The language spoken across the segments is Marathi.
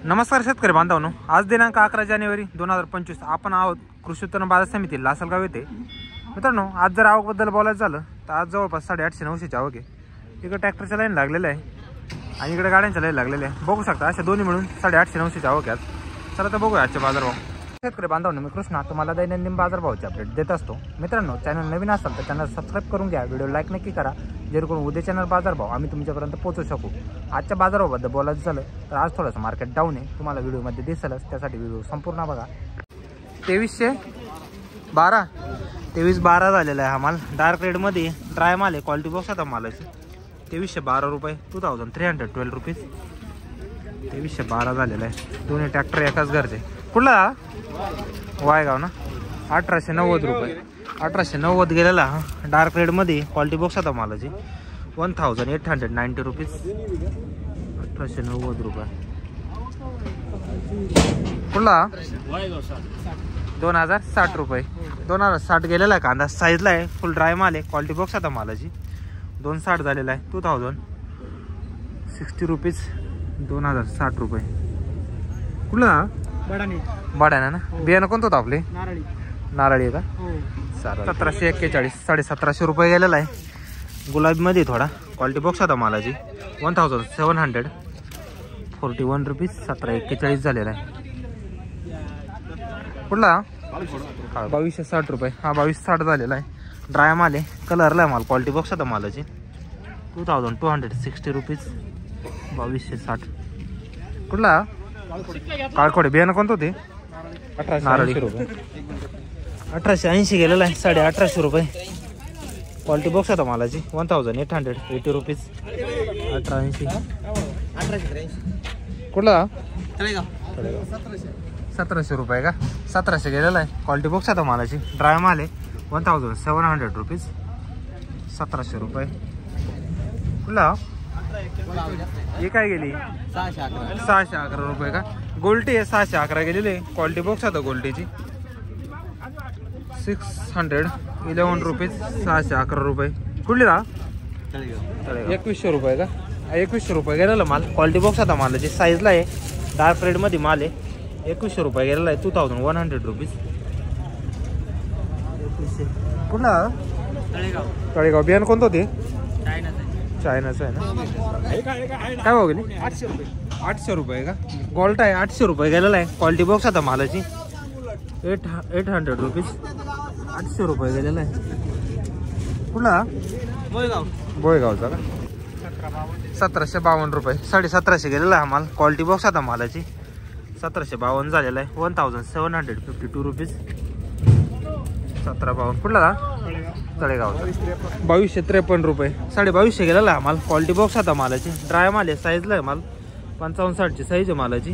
नमस्कार शेतकरी बांधवांनो, आज दिनांक 11 जानेवारी 2025 आपण आहोत कृषी उत्पन्न बाजार समिती लासलगाव येथे। मित्रांनो, आज जर आवकबद्दल बोलायचं झालं तर आज जवळपास 850-900 ची आवक आहे। इकडे ट्रॅक्टरच्या लाईन लागलेले आहे आणि इकडे गाड्यांच्या लाईन लागलेले आहे। बघू शकता अशा दोन्ही मिळून 850-900 ची आवक आहे। चला तर बघूया आजचे बाजारभाव। शेतकरी बांधवांनो, मी कृष्णा तुम्हाला दैनंदिन बाजारभावाचे अपडेट देत असतो। मित्रांनो, चॅनल नवीन असेल तर चॅनल सबस्क्राइब करून घ्या, व्हिडिओ लाईक नक्की करा जेणेकरून उद्या चॅनल बाजारभाव आम्ही तुमच्यापर्यंत पोहोचू शकू। आजच्या बाजारभावाबद्दल बोलायचं झालं तर आज थोडंसं मार्केट डाऊन आहे, तुम्हाला व्हिडिओमध्ये दिसेलच, त्यासाठी व्हिडिओ संपूर्ण बघा। 2312 झालेला आहे हा माल। डार्क रेडमध्ये ड्राय माल आहे, क्वालिटी बॉक्स आता मालाची 2312 रुपये, 2312 रुपीज। 2312 झालेला आहे। दोन्ही ट्रॅक्टर एकाच घरचे। कुठला वायगाव ना? 1890 रुपये, 1890 गेलेला हा। डार्क रेडमध्ये क्वालिटी बॉक्स आता मालाची 1890 रुपीज, 1890 रुपये। कुठला 2060 रुपये, 2060 गेलेला आहे। कांदा साईजला आहे, फुल ड्राय माल आहे, क्वालिटी बॉक्स आता मालाची 260 झालेला आहे, 2060 रुपीज, 2060 रुपये। कुठला बडाना ना? बियाणं कोणतं होतं आपले? नारळी आहे का? 1741, 1750 रुपये गेलेला आहे। गुलाबीमध्ये थोडा क्वालिटी बॉक्स आता मालाची 1741 रुपीज, 1741 झालेला आहे। कुठला 2260 रुपये, हा 2260 झालेला आहे। ड्राय माल आहे, कलरला माल, क्वालिटी बॉक्स आता मालाची 2260 रुपीज, 2260। कुठला काळखोडे, बियाणं कोणतं होते? नारळी रुपये, 1880 गेलेला आहे, 1850 रुपये। क्वालिटी बॉक्स आता मालाची 1880 रुपीज, 1880। कुठला 1700 रुपये का? 1700 गेलेला आहे, क्वालिटी बॉक्स आता मालाची ड्राय माल आहे 1700 रुपीज, 1700 रुपये। कुठला हे काय गेली? 611 रुपये का? गोल्टी आहे, 611 गेलेली, क्वालिटी बॉक्स आता गोल्टीची 611 रुपीज, 611 रुपये। कुठली रा 2100 रुपये का? 2100 रुपये गेलेला माल, क्वालिटी बॉक्स आता मालाची साईजला आहे, डार्क रेडमध्ये माल आहे, 2100 रुपये गेलेला आहे, 2100 रुपीज। कुठला तळेगाव, बियाणं कोणतं होते? चायनाचं आहे ना? काय भाव गेली? 800 रुपये का? गोल्ट आहे, 800 रुपये गेलेला आहे, क्वालिटी बॉक्स आता मालाची 800 रुपीज, 800 रुपये गेलेला आहे। कुठला बोयगावचा का? 1752 रुपये, 1750 गेलेला आहे माल, क्वालिटी बॉक्स आता मालाची 1752 झालेला आहे, 1752 रुपीज, 1752। कुठला तळेगावचा 2253 रुपये, 2250 गेलेला आहे माल, क्वालिटी बॉक्स आता मालाची ड्राय माल आहे, साईजला आहे माल 55-60 ची साईज आहे मालाची,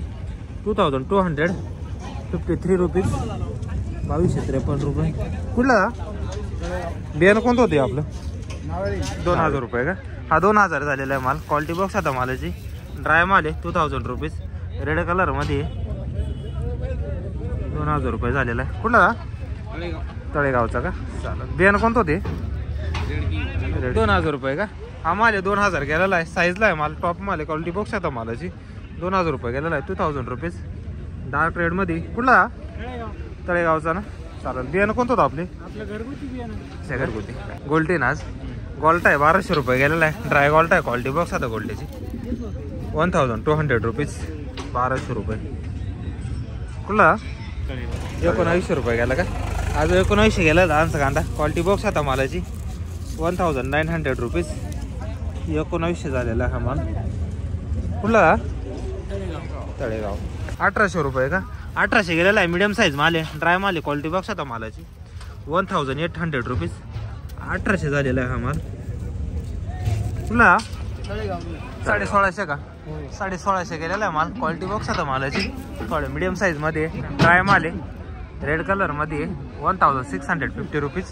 2253 रुपीज, 2253 रुपये। कुठला बियाणं कोणतं होते आपलं? 2000 रुपये का? हा 2000 झालेला आहे माल, क्वालिटी बॉक्स आता मालाची ड्राय माल आहे 2000 रुपीज, रेड कलर मध्ये 2000 रुपये झालेला आहे। कुठला तळेगावचा का? चालेल। बियाणं कोणतं होते? 2000 रुपये का? हा माल आहे 2000 गेलेला आहे, साईजला आहे माल, टॉप माल आहे, क्वालिटी बॉक्स आता मालाची 2000 रुपये गेलेला आहे, 2000 रुपीज, डार्क रेड मध्ये। कुठला तळेगावचा ना? चालेल। बियाणं कोणतं होतं आपले? घरगुती गोल्टी ना? आज गोल्ट आहे, 1200 रुपये गेलेला आहे, ड्राय गोल्ट आहे, क्वालिटी बॉक्स आता गोल्टीची 1200 रुपीज, 1200 रुपये। कुठला 1900 रुपये गेला का? आज 1900 गेला लहानसा कांदा, क्वालिटी बॉक्स आता मालाची 1900 रुपीज, 1900 झालेला हा माल। कुठला तळेगाव 1800 रुपये का? 1800 गेलेला आहे, मीडियम साईज माल आहे, ड्राय माल आहे, क्वालिटी बॉक्स आता मालाची 1800 रुपीज, 1800 झालेला आहे हा माल। कुठला 1650 का? 1650 गेलेला आहे माल, क्वालिटी बॉक्स आता मालाची थोडे मीडियम साईज मध्ये, ड्राय माल आहे, रेड कलर मध्ये 1650 रुपीज।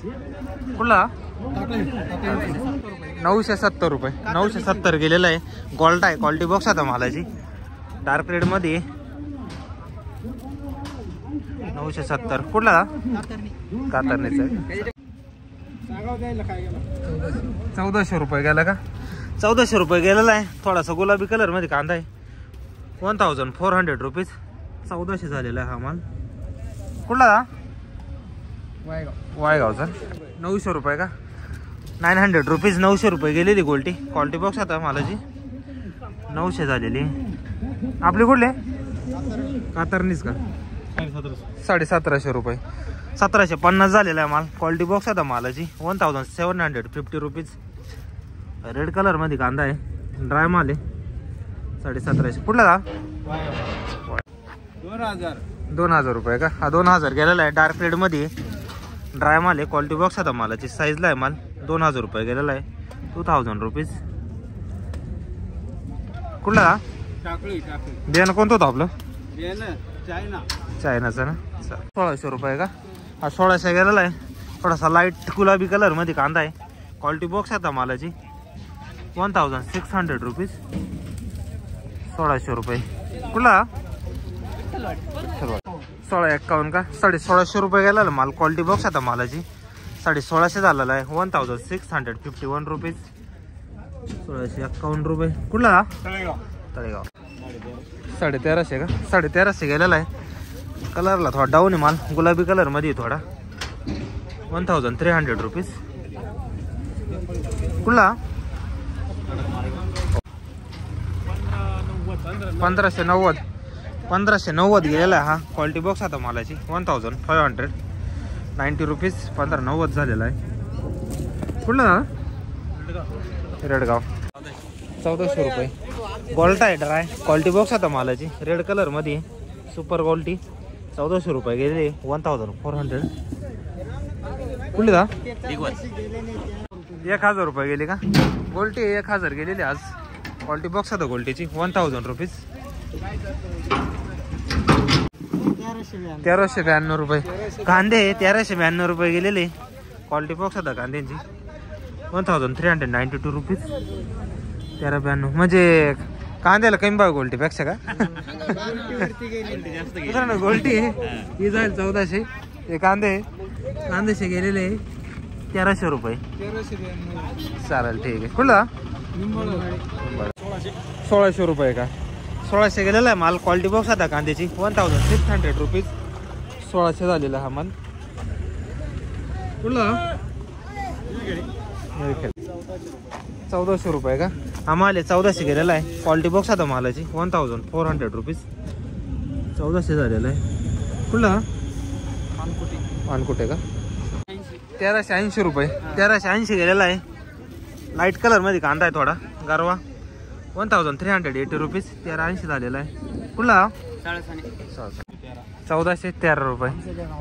कुठला 970 रुपये, 970 गेलेला आहे, गोल्ड आहे, क्वालिटी बॉक्स आता मालाची डार्क रेड मध्ये 970। कुठला कातरणीचा 1400 रुपये गेला का? 1400 रुपये गेलेला आहे, थोडासा गुलाबी कलर मध्ये कांदा आहे, 1400 रुपीज. 1400 झालेला आहे हा माल. कुठला वायगावचा. 900 रुपये का. 900 रुपीज. 900 रुपये गेलेली गोल्टी. क्वालिटी बॉक्स आता मालाची 900 झालेली. आपली कुठले कातरणीच का. 1750 रुपये. 1750 झालेला आहे माल. क्वालिटी बॉक्स आता मालाची 1750 रुपीज. रेड कलर मध्ये कांदा आहे. ड्राय माल आहे. 1750. कुठला 2000 रुपये का. हा 2000 गेलेला आहे. डार्क रेड मध्ये ड्राय माल आहे. क्वालिटी बॉक्स आता मालाची साईजला आहे माल. 2000 रुपये गेलेला आहे. 2000 रुपीज. कुठला बियाणं कोणतं होतं आपलं. चायनाचं ना. 1600 रुपये का. हा 1600 गेलेला आहे. थोडासा लाईट गुलाबी कलर मध्ये कांदा आहे. क्वालिटी बॉक्स आता मालाची 1600 रुपीज. 1600 रुपये. कुठला 1651 का. 1650 रुपये गेलेला माल. क्वालिटी बॉक्स आता मालाची 1650 झालेला आहे. 1651 रुपीज. 1651 रुपये. कुठला तळेगाव. 1350 का. 1350 गेलेला आहे. कलरला थोडा डाऊन आहे माल. गुलाबी कलर मध्ये थोडा. 1300 रुपीज. कुठला 1590. 1590 गेलेला आहे हा. क्वालिटी बॉक्स आता मालाची 1590 रुपीज. 1590 झालेला आहे. कुठला रेडगाव. 1400 रुपये. गोल्टा आहे ड्राय. क्वालिटी बॉक्स आता मालाची रेड कलर मध्ये सुपर क्वालिटी. 1400 रुपये गेले. 1400. कुठली 1000 रुपये गेली का. गोल्टी 1000 गेलेली आज. क्वालिटी बॉक्स आता गोल्टीची 1000 रुपीज. 1392 रुपये. कांदे 1392 रुपये गेलेले. क्वालिटी बॉक्स आता कांद्यांची 1392 रुपीज. 1392 म्हणजे कांद्याला कमी भाव गोल्टीपेक्षा का. गोल्टी ही जाईल 1400. हे कांदेशे गेलेले 1300 रुपये. चालेल ठीक आहे. कुठला 1600 रुपये का. 1600 गेलेला आहे माल. क्वालिटी बॉक्स आता कांद्याची 1600 रुपीज. 1600 झालेला हा माल. कुठला 1400 रुपये का. हा माल आहे. 1400 गेलेला आहे. क्वालिटी बॉक्स आता मालाची 1400 रुपीज. 1400 झालेला आहे. कुठला मानकुटे का. 1380 रुपये. 1380 गेलेला आहे. लाईट कलर मध्ये कांदा आहे थोडा गारवा. 1380 रुपीज. 1380 झालेला आहे. कुठला 1413 रुपये.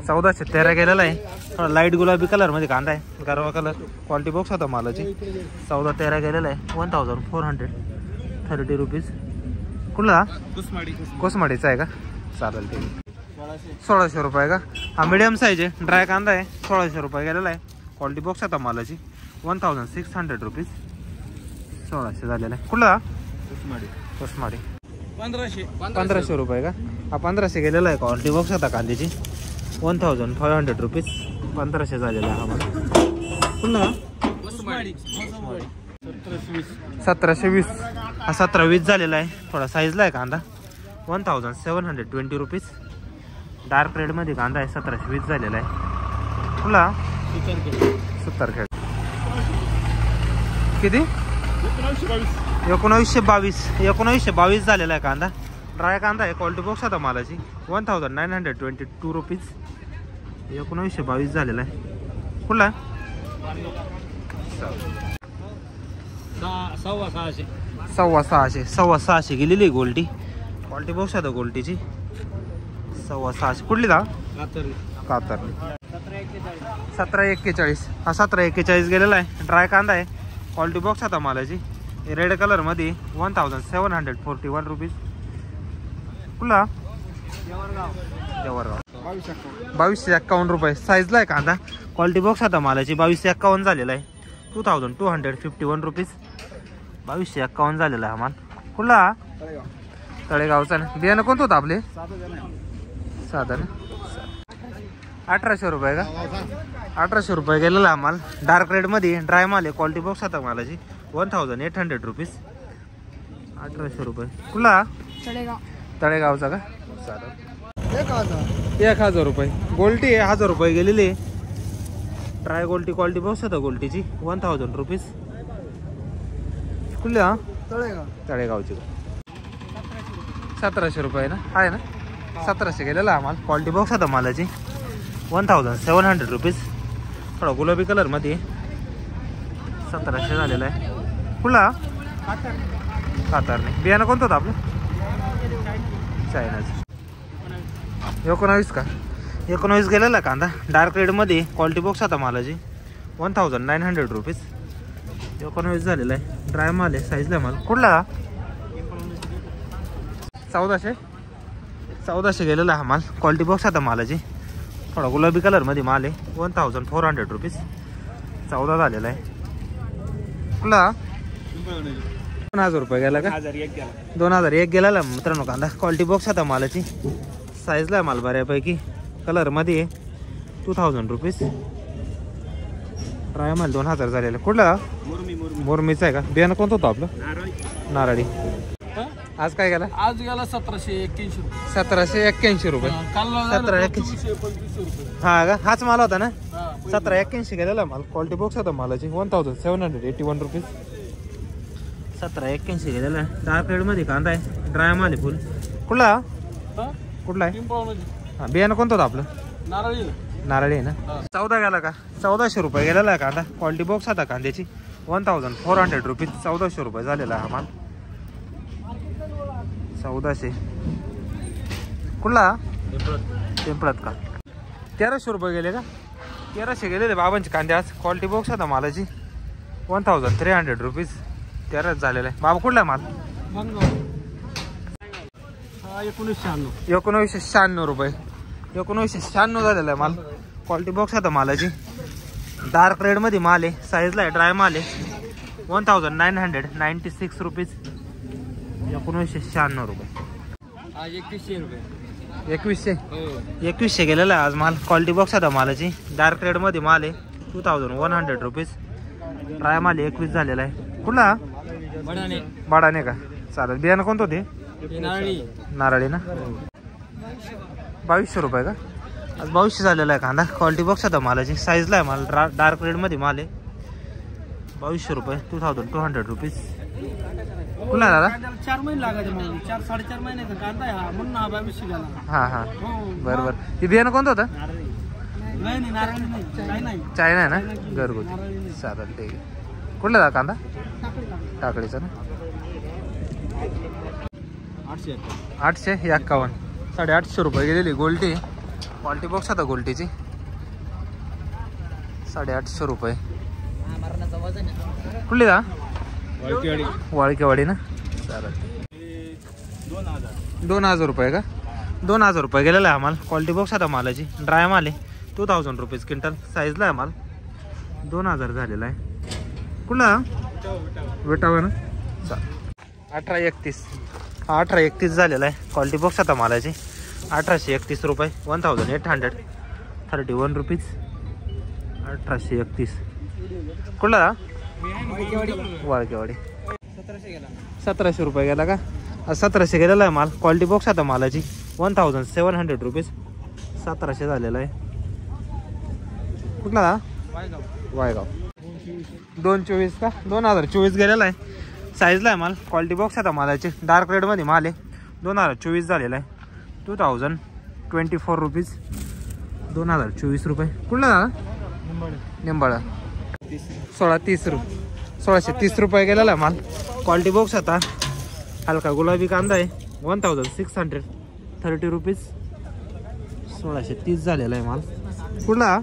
1413 गेलेला आहे. थोडा लाईट गुलाबी कलर मध्ये कांदा आहे. गारवा कलर. क्वालिटी बॉक्स होता मालाची 1413 गेलेला आहे. 1430 रुपीज. कुठला कोसमाडीचा आहे का. चालेल ठीक आहे. 1600 रुपये का. हा मिडियम साईज आहे. ड्राय कांदा आहे. 1600 रुपये गेलेला आहे. क्वालिटी बॉक्स आता मालाची 1600 रुपीज. 1600 झालेला आहे. कुठला कोसमाडी. 1500 रुपये का. हा 1500 गेलेला आहे. क्वालिटी बॉक्स आता कांद्याची 1500 रुपीज. 1500 झालेला आहे हा मला. कुठला 1720. हा 1720 झालेला आहे. थोडा साईजला आहे कांदा. 1720 रुपीज. डार्क रेड मध्ये कांदा आहे. 1720 झालेला आहे. कुठला सुतारखेड. किती 1922 झालेला आहे कांदा. ड्राय कांदा आहे. क्वालिटी बॉक्स आता मालाची 1922 रुपीज. 1922 झालेला आहे. कुठला 650 गेलेली गोल्टी. क्वालिटी बॉक्स आता गोल्टीची 650. कुठली कातरली. 1741. हा 1741 गेलेला आहे. ड्राय कांदा आहे. क्वालिटी बॉक्स आता मालाची रेड कलर मध्ये 1741 रुपीज. कुठला जवळगाव. 2251 रुपये. साईजला आहे कांदा. क्वालिटी बॉक्स आता मालाची 2251 झालेला आहे. 2251 रुपीज. 2251 झालेला आहे हा माल. कुठला तळेगावचा ना. बियाणं कोणतं होतं आपले साधा ना. 1800 रुपये का. 1800 रुपये गेलेला माल. डार्क रेड मध्ये ड्राय माल आहे. क्वालिटी बॉक्स आता मालाची 1800 रुपीज. 1800 रुपये. कुठला तळेगावचा का? चालेल. 1000 रुपये. गोल्टी आहे 1000 रुपये गेलेली. ट्राय गोल्टी क्वालिटी बघू शकता गोल्टीची 1000 रुपीज. कुठल्या? तळेगावची. 1700 रुपये ना आहे ना. 1700 गेलेला आम्हाला. क्वालिटी बघू शकता मालाची 1700 रुपीज. थोडा गुलाबी कलर मध्ये 1700 झालेला आहे. कुठला? कातारने. बियाणं कोणतं होतं आपलं? चायनाचं. 19 का? 19 गेलेला कांदा डार्क रेडमध्ये. क्वालिटी बॉक्स आता मालाची 1900 रुपीज. 19 झालेला आहे. ड्राय माल आहे. साईजला माल. कुठला? 1400 गेलेला हा माल. क्वालिटी बॉक्स आता मालाची. थोडा गुलाबी कलरमध्ये माल आहे. 1400 रुपीज. 14 झालेला आहे. कुठला? 2000 रुपये गेला का? 2001 गेला मित्रांनो कांदा. क्वालिटी बॉक्स आता मालाची. साईजला माल बऱ्यापैकी. कलरमध्ये 2000 रुपीज. ड्राय माल 2000 झालेला. कुठला? मोरमीचा आहे का? बियाणं कोणतं होतं आपलं? नारळी. आज काय गेला? आज गेला 1781 रुपये. 1781 रुपये. 1781. हा का? हाच माल होता ना. 1781 गेलेला माल. क्वालिटी बॉक्स होता मालाची 1781 रुपीज. 1781 गेलेला आहे. डार्क रेडमध्ये कांदा आहे. ड्राय माल आहे फुल. कुठला? कुठला आहे? हां. बियाणं कोणतं होतं आपलं? नारळी आहे ना. 14 गेला का? 1400 रुपये गेलेला आहे कांदा. क्वालिटी बॉक्स आता कांद्याची 1400 रुपीज. 1400 रुपये झालेला हा माल. 1400. कुठला? पिंपळत का? 1300 रुपये गेले का? 1300 गेलेले बाबांचे कांदे आज. क्वालिटी बॉक्स आता मालाची 1300 रुपीज. 13 झालेला आहे. बाबा कुठला माल? 1996 रुपये. 1996 झालेला आहे माल. क्वालिटी बॉक्स आता मालाची. डार्क रेडमध्ये माल आहे. साईजला आहे. ड्राय माल आहे. 1996 रुपीज. 1996 रुपये. 2100 गेलेला आहे आज माल. क्वालिटी बॉक्स आता मालाची. डार्क रेडमध्ये माल आहे. 2100 रुपीज. ड्राय माल 21 झालेला आहे. कुठला? बाडाने का? चालेल. बियाणं कोणतं होते? नारळी ना. 2200 रुपये का? आज 2200 झालेला आहे कांदा. क्वालिटी बॉक्स आता मालाची. साईजला आहे माल. डार्क रेडमध्ये माल आहे. 2200 रुपये. 2200 रुपीज. कुठला दादा? 4 महिने लागायचे. 4-4.5 महिन्याचा कांदा आहे हा. म्हणून हा 2200 गेला. हां हां. बरोबर. हे बियाणं कोणतं होतं? नाही नारळी नाही. चायना आहे ना. घरगुती. चालेल ठीक आहे. कुठला दादा कांदा? टाकडीचा ना. 851. 850 रुपये गेलेली गोल्टी. क्वालिटी बॉक्स आता गोल्टीची 850 रुपये. कुठली दा? वाळकेवाडी ना. चालेल. 2000 रुपये का? 2000 रुपये गेलेला आहे आम्हाला. क्वालिटी बॉक्स आता मालाची. ड्राय माल आहे. 2000 रुपीज क्विंटल. साईजला आहे माल. 2000 झालेला आहे. कुठला? वेटावा ना. चालेल. 1831. 1831 झालेला आहे. क्वालिटी बॉक्स आता मालाची. 1831 रुपये. 1831 रुपीज. 1831. कुठला? वाळकेवाडी. 1700 रुपये गेला का? 1700 गेलेला आहे माल. क्वालिटी बॉक्स आता मालाची 1700 रुपीज. 1700 झालेला आहे. कुठला? वायगाव. 224 का? 2024 गेलेला आहे. साईजला आहे माल. क्वालिटी बॉक्स आता मालाची. डार्क रेडमध्ये माल आहे. 2024 झालेला आहे. 2024 रुपीज. 2024 रुपये. कुठला? निंबाळा. 1630 रुपये गेलेला आहे माल. क्वालिटी बॉक्स आता हलका गुलाबी कांदा आहे. 1630 रुपीज. 1630 झालेला आहे माल. कुठला?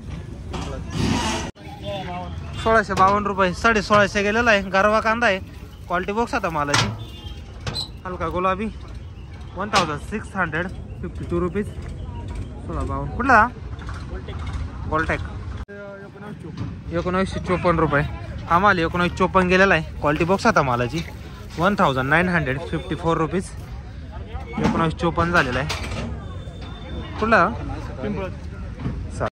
1652 रुपये. 1650 गेलेला आहे. गारवा कांदा आहे. क्वालिटी बॉक्स आता मालाची. हलका गुलाबी 1652 रुपीज. 1652. कुठला? गोल्टेक. 1954 रुपये. हा माल 1954 गेलेला आहे. क्वालिटी बॉक्स आता मालाची 1954 रुपीज. 1954 झालेला आहे. कुठला?